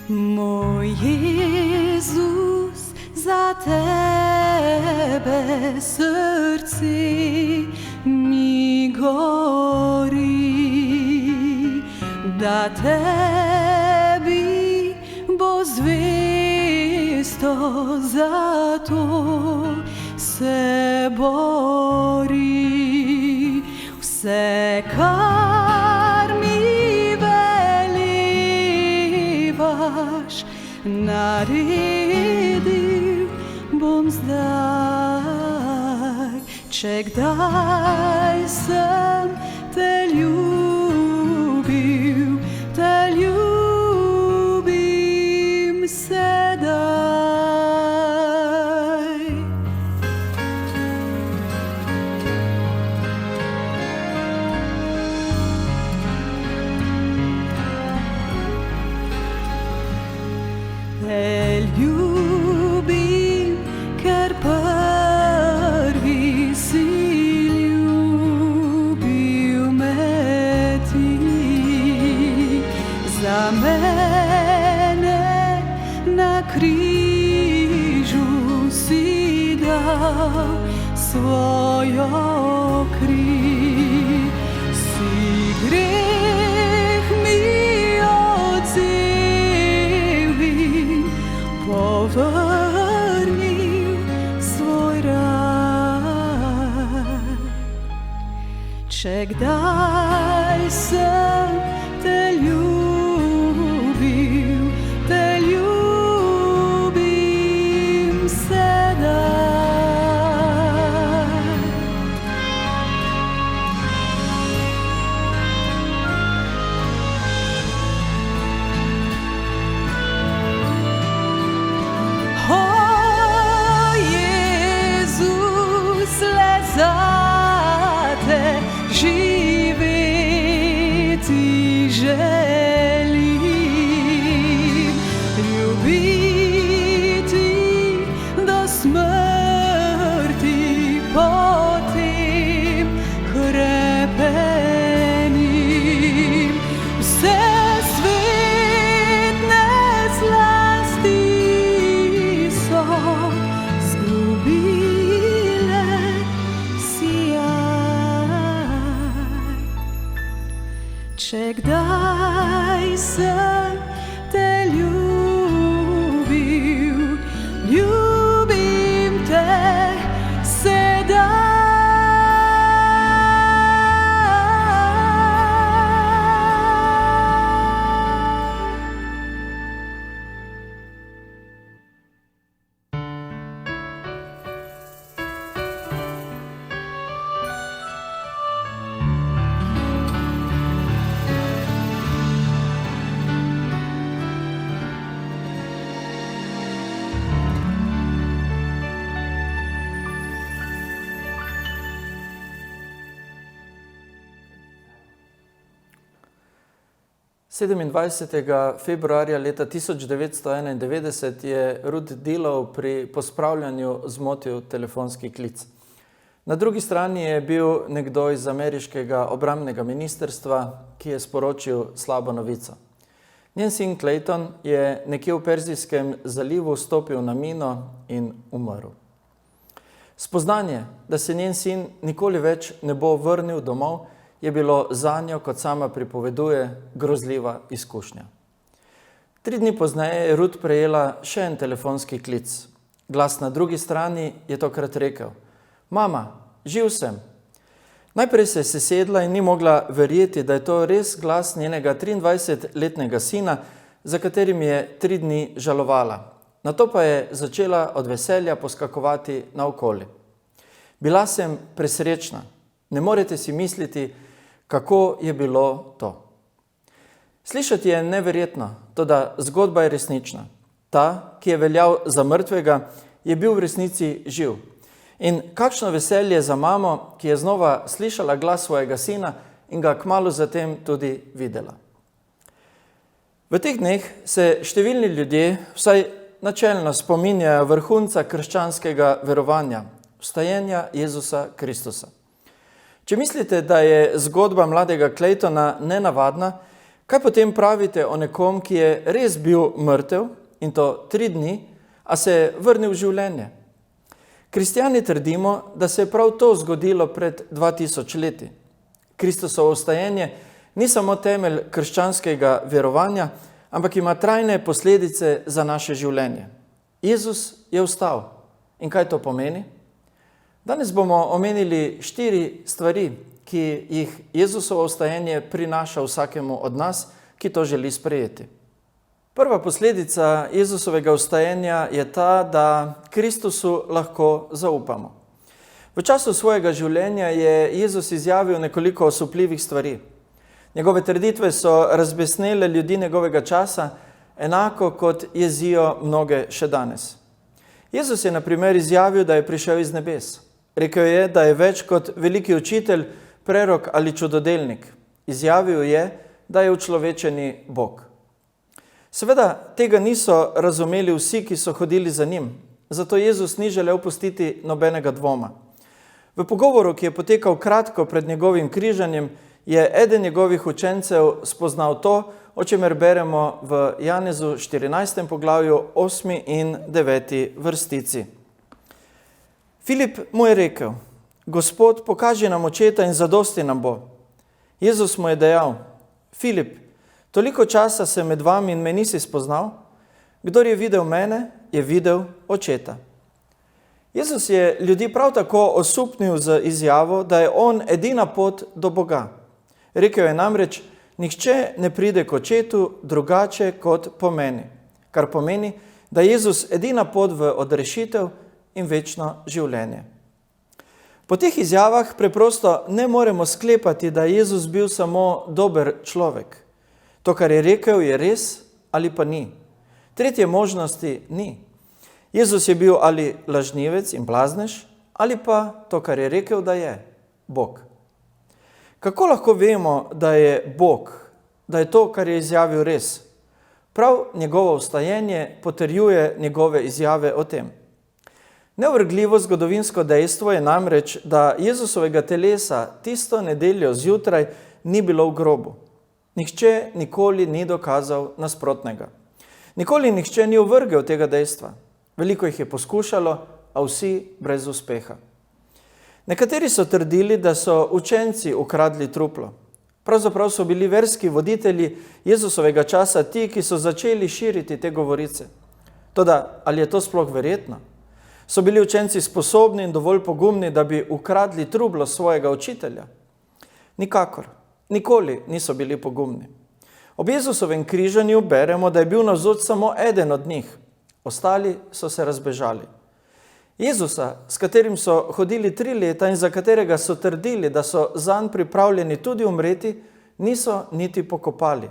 Moj Jezus, za tebe srce mi gori, da tebi bo zvesto, zato se bori. Vse, kar mi velivaš, naredil bom zdaj. Če kdaj sem te ljubil, te ljubim sedaj. Te ljubim, ker prvi si ljubil me ti. Za mene na križu si dal svojo kri. Si greh mi odvzel in povrnil svoj raj. Če kdaj sem te ljubil, te ljubim sedaj. O Jezus, le zate živeti želim, ljubiti do smrti, potem hrepenim. Vse svetne zlasti so zgubile sijaj. Če kdaj sem te ljubil, ljubim te sedaj. Sedemindvajsetega februarja leta 1991 je Rud Dilov pri pospravljanju zmotil telefonski klic. Na drugi strani je bil nekdo iz ameriškega obrambnega ministrstva, ki je sporočil slabo novico. Njen sin Clayton je nekje v Perzijskem zalivu stopil na mino in umrl. Spoznanje, da se njen sin nikoli več ne bo vrnil domov, je bilo zanjo, kot sama pripoveduje, grozljiva izkušnja. 3 dni pozneje je Rud prejela še en telefonski klic. Glas na drugi strani je tokrat rekel: "Mama, živ sem." Najprej se je sesedla in ni mogla verjeti, da je to res glas njenega 23-letnega sina, za katerim je 3 dni žalovala. Nato pa je začela od veselja poskakovati naokoli. Bila sem presrečna. Ne morete si misliti, kako je bilo to. Slišati je neverjetno, toda zgodba je resnična. Ta, ki je veljal za mrtvega, je bil v resnici živ. In kakšno veselje za mamo, ki je znova slišala glas svojega sina in ga kmalu zatem tudi videla. V teh dneh se številni ljudje, vsaj načelno, spominjajo vrhunca krščanskega verovanja, vstajenja Jezusa Kristusa. Če mislite, da je zgodba mladega Claytona nenavadna, Kaj potem pravite o nekom, ki je res bil mrtev, in to 3 dni, a se je vrnil v življenje? Kristjani trdimo, da se je prav to zgodilo pred 2000 leti. Kristusovo vstajenje ni samo temelj krščanskega verovanja, ampak ima trajne posledice za naše življenje. Jezus je vstal. In kaj to pomeni? Danes bomo omenili 4 stvari, ki jih Jezusovo vstajenje prinaša vsakemu od nas, ki to želi sprejeti. Prva posledica Jezusovega vstajenja je ta, da Kristusu lahko zaupamo. V času svojega življenja je Jezus izjavil nekoliko osupljivih stvari. Njegove trditve so razbesnele ljudi njegovega časa, enako kot jezijo mnoge še danes. Jezus je na primer izjavil, da je prišel iz nebes. Rekel je, da je več kot veliki učitelj, prerok ali čudodelnik. Izjavil je, da je učlovečeni Bog. Seveda tega niso razumeli vsi, ki so hodili za njim, zato Jezus ni želel pustiti nobenega dvoma. V pogovoru, ki je potekal kratko pred njegovim križanjem, je eden njegovih učencev spoznal to, o čemer beremo v Janezu 14. poglavju 8. in 9. vrstici. Filip mu je rekel: Gospod, pokaži nam očeta in zadosti nam bo. Jezus mu je dejal: Filip, toliko časa sem med vami in me nisi spoznal? Kdor je videl mene, je videl očeta. Jezus je ljudi prav tako osupnil z izjavo, da je on edina pot do Boga. Rekel je namreč: nihče ne pride k očetu drugače kot po meni. Kar pomeni, da je Jezus edina pot v odrešitev in večno življenje. Po teh izjavah preprosto ne moremo sklepati, da je Jezus bil samo dober človek. To, kar je rekel, je res ali pa ni. Tretje možnosti ni. Jezus je bil ali lažnivec in blaznež, ali pa to, kar je rekel, da je Bog. Kako lahko vemo, da je Bog, da je to, kar je izjavil, res? Prav njegovo vstajenje potrjuje njegove izjave o tem. Neovrgljivo zgodovinsko dejstvo je namreč, da Jezusovega telesa tisto nedeljo zjutraj ni bilo v grobu. Nihče nikoli ni dokazal nasprotnega. Nikoli nihče ni ovrgel tega dejstva. Veliko jih je poskušalo, a vsi brez uspeha. Nekateri so trdili, da so učenci ukradli truplo. Pravzaprav so bili verski voditelji Jezusovega časa ti, ki so začeli širiti te govorice. Toda, ali je to sploh verjetno? So bili učenci sposobni in dovolj pogumni, da bi ukradli truplo svojega učitelja? Nikakor. Nikoli niso bili pogumni. Ob Jezusovem križanju beremo, da je bil navzoč samo eden od njih. Ostali so se razbežali. Jezusa, s katerim so hodili 3 leta in za katerega so trdili, da so zanj pripravljeni tudi umreti, niso niti pokopali.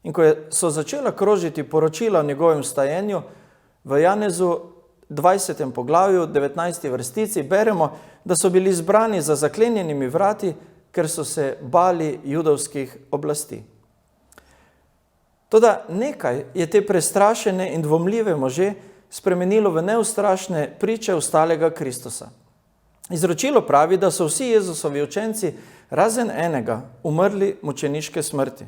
In ko so začela krožiti poročila o njegovem vstajenju, v Janezu 20. poglavju, 19. vrstici, beremo, da so bili zbrani za zaklenjenimi vrati, ker so se bali judovskih oblasti. Toda nekaj je te prestrašene in dvomljive može spremenilo v neustrašne priče vstalega Kristusa. Izročilo pravi, da so vsi Jezusovi učenci, razen enega, umrli mučeniške smrti.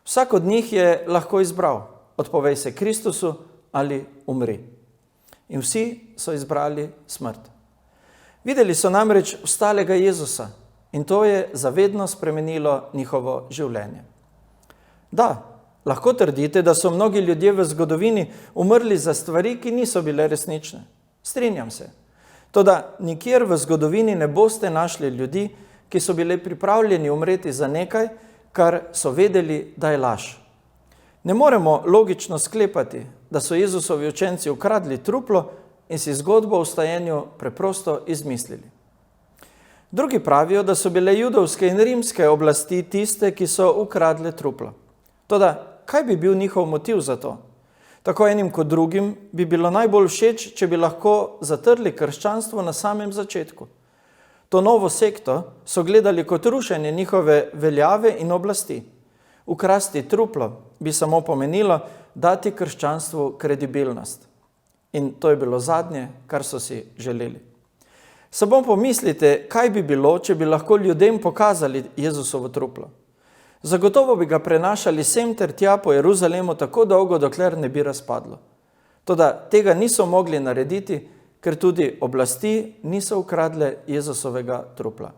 Vsak od njih je lahko izbral: odpovej se Kristusu ali umri. In vsi so izbrali smrt. Videli so namreč vstalega Jezusa in to je zavedno spremenilo njihovo življenje. Da, lahko trdite, da so mnogi ljudje v zgodovini umrli za stvari, ki niso bile resnične. Strinjam se. Toda nikjer v zgodovini ne boste našli ljudi, ki so bili pripravljeni umreti za nekaj, kar so vedeli, da je laž. Ne moremo logično sklepati, da so Jezusovi učenci ukradli truplo in si zgodbo o vstajenju preprosto izmislili. Drugi pravijo, da so bile judovske in rimske oblasti tiste, ki so ukradle truplo. Toda, kaj bi bil njihov motiv za to? Tako enim kot drugim bi bilo najbolj všeč, če bi lahko zatrli krščanstvo na samem začetku. To novo sekto so gledali kot rušenje njihove veljave in oblasti. Ukrasti truplo bi samo pomenilo dati krščanstvu kredibilnost. In to je bilo zadnje, kar so si želeli. Samo pomislite, kaj bi bilo, če bi lahko ljudem pokazali Jezusovo truplo. Zagotovo bi ga prenašali sem ter tja po Jeruzalemu tako dolgo, dokler ne bi razpadlo. Toda tega niso mogli narediti, ker tudi oblasti niso ukradle Jezusovega trupla.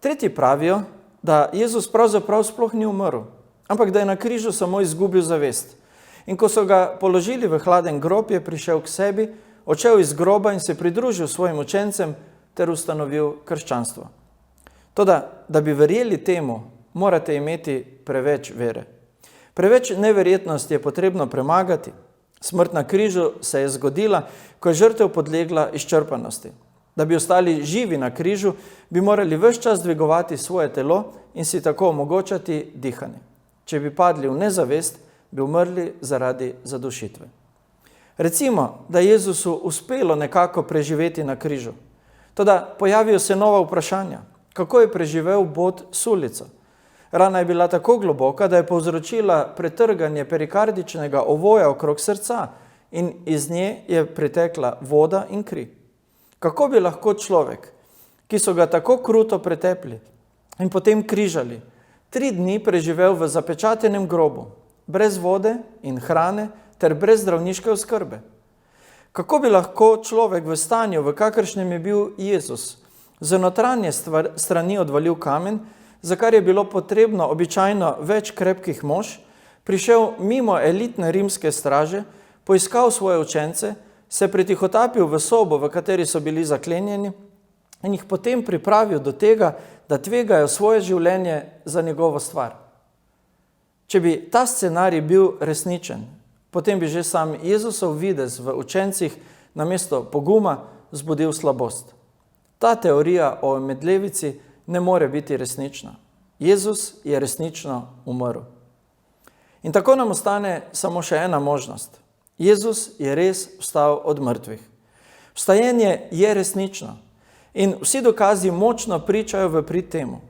Tretji pravijo, da Jezus pravzaprav sploh ni umrl, ampak da je na križu samo izgubil zavest. In ko so ga položili v hladen grob, je prišel k sebi, odšel iz groba in se pridružil svojim učencem ter ustanovil krščanstvo. Toda, da bi verjeli temu, morate imeti preveč vere. Preveč neverjetnosti je potrebno premagati. Smrt na križu se je zgodila, ko je žrtev podlegla izčrpanosti. Da bi ostali živi na križu, bi morali ves čas dvigovati svoje telo in si tako omogočati dihanje. Če bi padli v nezavest, bi umrli zaradi zadušitve. Recimo, da je Jezusu uspelo nekako preživeti na križu. Toda pojavijo se nova vprašanja. Kako je preživel bod s ulico? Rana je bila tako globoka, da je povzročila pretrganje perikardičnega ovoja okrog srca in iz nje je pritekla voda in kri. Kako bi lahko človek, ki so ga tako kruto pretepli in potem križali, 3 dni preživel v zapečatenem grobu, brez vode in hrane ter brez zdravniške oskrbe? Kako bi lahko človek v stanju, v kakršnem je bil Jezus, z notranje strani odvalil kamen, za kar je bilo potrebno običajno več krepkih mož, prišel mimo elitne rimske straže, poiskal svoje učence, se pretihotapil v sobo, v kateri so bili zaklenjeni, in jih potem pripravil do tega, da tvegajo svoje življenje za njegovo stvar. Če bi ta scenarij bil resničen, potem bi že sam Jezusov videz v učencih namesto poguma zbudil slabost. Ta teorija o medlevici ne more biti resnična. Jezus je resnično umrl. In tako nam ostane samo še ena možnost. Jezus je res vstal od mrtvih. Vstajenje je resnično in vsi dokazi močno pričajo v prid temu.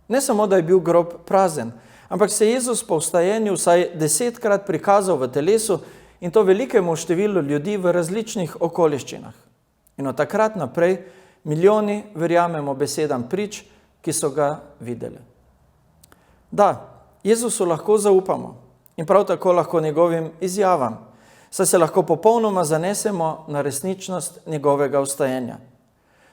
Ne samo, da je bil grob prazen, ampak se Jezus po vstajenju vsaj 10-krat prikazal v telesu in to velikemu številu ljudi v različnih okoliščinah. In od takrat naprej milijoni verjamemo besedam prič, ki so ga videli. Da, Jezusu lahko zaupamo in prav tako lahko njegovim izjavam, saj se lahko popolnoma zanesemo na resničnost njegovega vstajenja.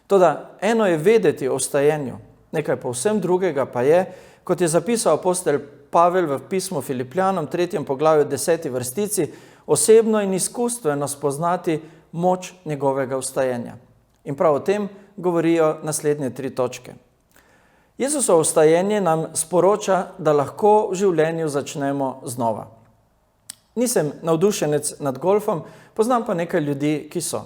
Toda eno je vedeti o vstajenju, nekaj povsem drugega pa je, kot je zapisal apostol Pavel v pismu Filipljanom, 3. poglavju 10. vrstici, osebno in izkustveno spoznati moč njegovega vstajenja. In prav o tem govorijo naslednje 3 točke. Jezusovo vstajenje nam sporoča, da lahko v življenju začnemo znova. Nisem navdušenec nad golfom, poznam pa nekaj ljudi, ki so.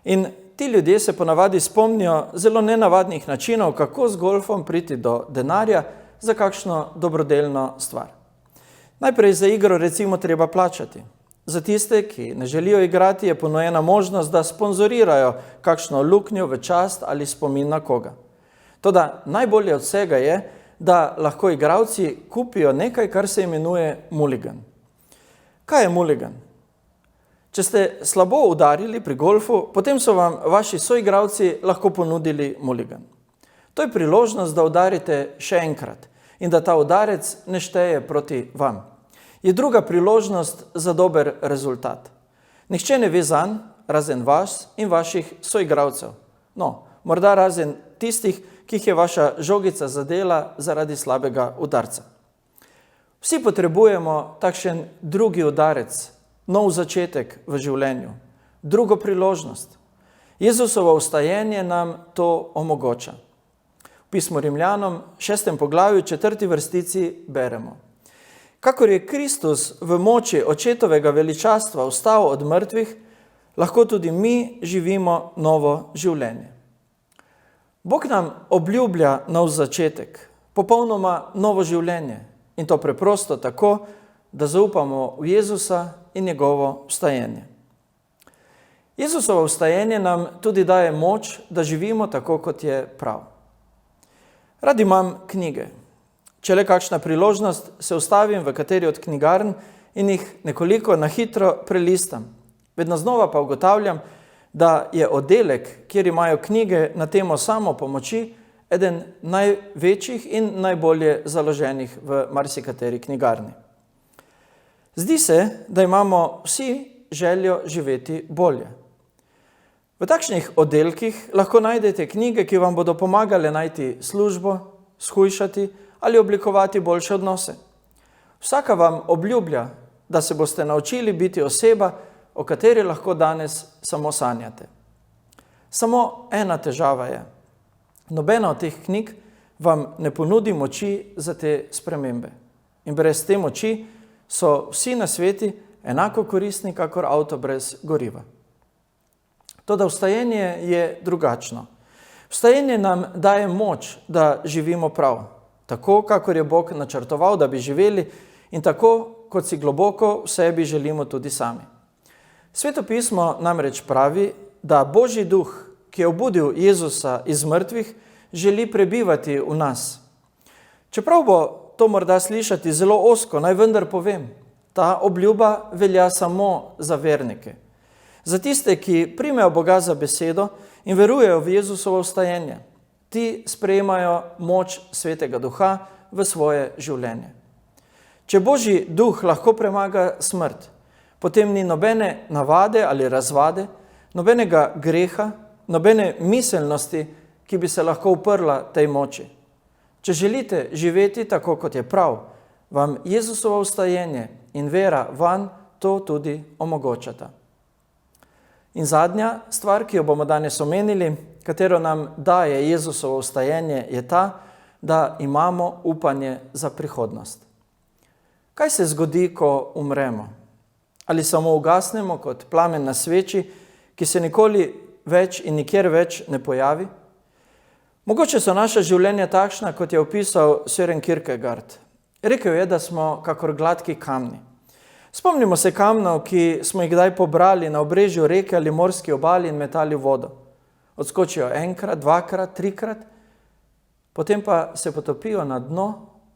In ti ljudje se ponavadi spomnijo zelo nenavadnih načinov, kako z golfom priti do denarja za kakšno dobrodelno stvar. Najprej za igro recimo treba plačati. Za tiste, ki ne želijo igrati, je ponujena možnost, da sponzorirajo kakšno luknjo v čast ali spomin na koga. Toda najbolje od vsega je, da lahko igralci kupijo nekaj, kar se imenuje mulligan. Kaj je mulligan? Če ste slabo udarili pri golfu, potem so vam vaši soigralci lahko ponudili mulligan. To je priložnost, da udarite še enkrat in da ta udarec ne šteje proti vam. Je druga priložnost za dober rezultat. Nihče ne ve zanj, razen vas in vaših soigralcev. No, morda razen tistih, ki jih je vaša žogica zadela zaradi slabega udarca. Vsi potrebujemo takšen drugi udarec, nov začetek v življenju, drugo priložnost. Jezusovo vstajenje nam to omogoča. V pismu Rimljanom, 6. poglavju, 4. vrstici beremo: Kakor je Kristus v moči očetovega veličastva vstal od mrtvih, lahko tudi mi živimo novo življenje. Bog nam obljublja nov začetek, popolnoma novo življenje, in to preprosto tako, da zaupamo v Jezusa in njegovo vstajenje. Jezusovo vstajenje nam tudi daje moč, da živimo tako, kot je prav. Rad imam knjige. Če le kakšna priložnost, se ustavim v kateri od knjigarn in jih nekoliko na hitro prelistam. Vedno znova pa ugotavljam, da je oddelek, kjer imajo knjige na temo samopomoči, eden največjih in najbolje založenih v marsikateri knjigarni. Zdi se, da imamo vsi željo živeti bolje. V takšnih oddelkih lahko najdete knjige, ki vam bodo pomagale najti službo, shujšati ali oblikovati boljše odnose. Vsaka vam obljublja, da se boste naučili biti oseba, o kateri lahko danes samo sanjate. Samo ena težava je. Nobena od teh knjig vam ne ponudi moči za te spremembe. In brez te moči so vsi na sveti enako koristni, kakor avto brez goriva. Toda vstajenje je drugačno. Vstajenje nam daje moč, da živimo prav, tako, kakor je Bog načrtoval, da bi živeli in tako, kot si globoko v sebi želimo tudi sami. Sveto pismo namreč pravi, da Božji duh, ki je obudil Jezusa iz mrtvih, želi prebivati v nas. Čeprav bo to morda slišati zelo ozko, naj vendar povem, ta obljuba velja samo za vernike. Za tiste, ki primejo Boga za besedo in verujejo v Jezusovo vstajenje, ti sprejemajo moč Svetega Duha v svoje življenje. Če Božji duh lahko premaga smrt, potem ni nobene navade ali razvade, nobenega greha, nobene miselnosti, ki bi se lahko uprla tej moči. Če želite živeti tako, kot je prav, vam Jezusovo vstajenje in vera vanj to tudi omogočata. In zadnja stvar, ki jo bomo danes omenili, katero nam daje Jezusovo vstajenje, je ta, da imamo upanje za prihodnost. Kaj se zgodi, ko umremo? Ali samo ugasnemo kot plamen na sveči, ki se nikoli več in nikjer več ne pojavi? Mogoče so naša življenja takšna, kot je opisal Søren Kierkegaard. Rekel je, da smo kakor gladki kamni. Spomnimo se kamnov, ki smo jih kdaj pobrali na obrežju reke ali morski obali in metali v vodo. Odskočijo enkrat, dvakrat, trikrat, potem pa se potopijo na dno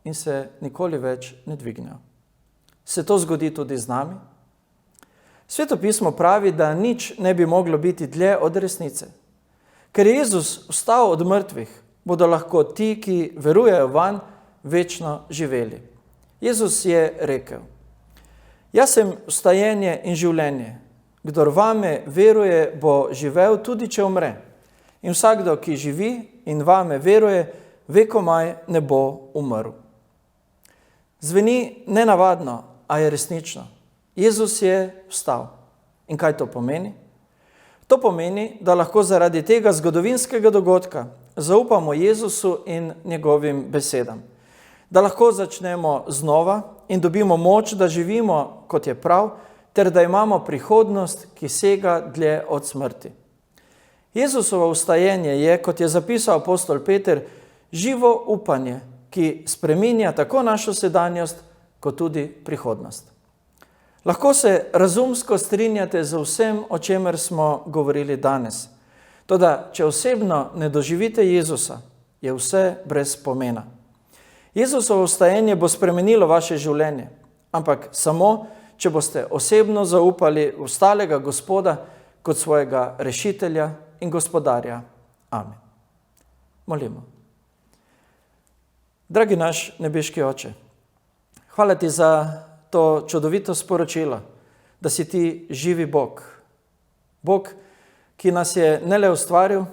in se nikoli več ne dvignejo. Se to zgodi tudi z nami? Sveto pismo pravi, da nič ne bi moglo biti dlje od resnice. Ker je Jezus vstal od mrtvih, bodo lahko ti, ki verujejo vanj, večno živeli. Jezus je rekel: Jaz sem vstajenje in življenje. Kdor vame veruje, bo živel tudi, če umre. In vsakdo, ki živi in vame veruje, vekomaj ne bo umrl. Zveni nenavadno, a je resnično. Jezus je vstal. In kaj to pomeni? To pomeni, da lahko zaradi tega zgodovinskega dogodka zaupamo Jezusu in njegovim besedam. Da lahko začnemo znova in dobimo moč, da živimo, kot je prav, ter da imamo prihodnost, ki sega dlje od smrti. Jezusovo vstajenje je, kot je zapisal apostol Peter, živo upanje, ki spreminja tako našo sedanjost, kot tudi prihodnost. Lahko se razumsko strinjate z vsem, o čemer smo govorili danes. Toda, če osebno ne doživite Jezusa, je vse brez pomena. Jezusovo vstajenje bo spremenilo vaše življenje, ampak samo, če boste osebno zaupali v stalega Gospoda kot svojega rešitelja in gospodarja. Amen. Molimo. Dragi naš nebeški Oče, hvala ti za to čudovito sporočilo, da si ti živi Bog. Bog, ki nas je ne le ustvaril,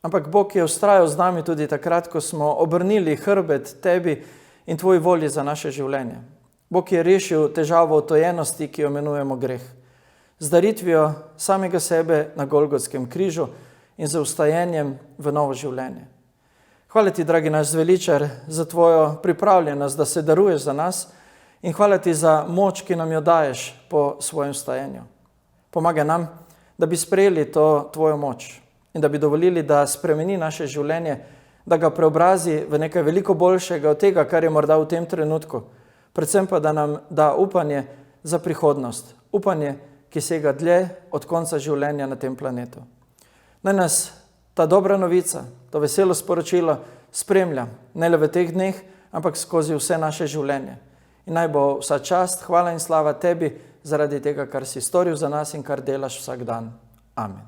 ampak Bog je vztrajal z nami tudi takrat, ko smo obrnili hrbet tebi in tvoji volji za naše življenje. Bog je rešil težavo otojenosti, ki jo imenujemo greh, z daritvijo samega sebe na Golgotskem križu in z vstajenjem v novo življenje. Hvala ti, dragi naš zveličar, za tvojo pripravljenost, da se daruješ za nas, in hvala ti za moč, ki nam jo daješ po svojem vstajenju. Pomagaj nam, da bi sprejeli to tvojo moč in da bi dovolili, da spremeni naše življenje, da ga preobrazi v nekaj veliko boljšega od tega, kar je morda v tem trenutku. Predvsem pa, da nam da upanje za prihodnost, upanje, ki sega dlje od konca življenja na tem planetu. Naj nas ta dobra novica, to veselo sporočilo spremlja, ne le v teh dneh, ampak skozi vse naše življenje. In naj bo vsa čast, hvala in slava tebi zaradi tega, kar si storil za nas in kar delaš vsak dan. Amen.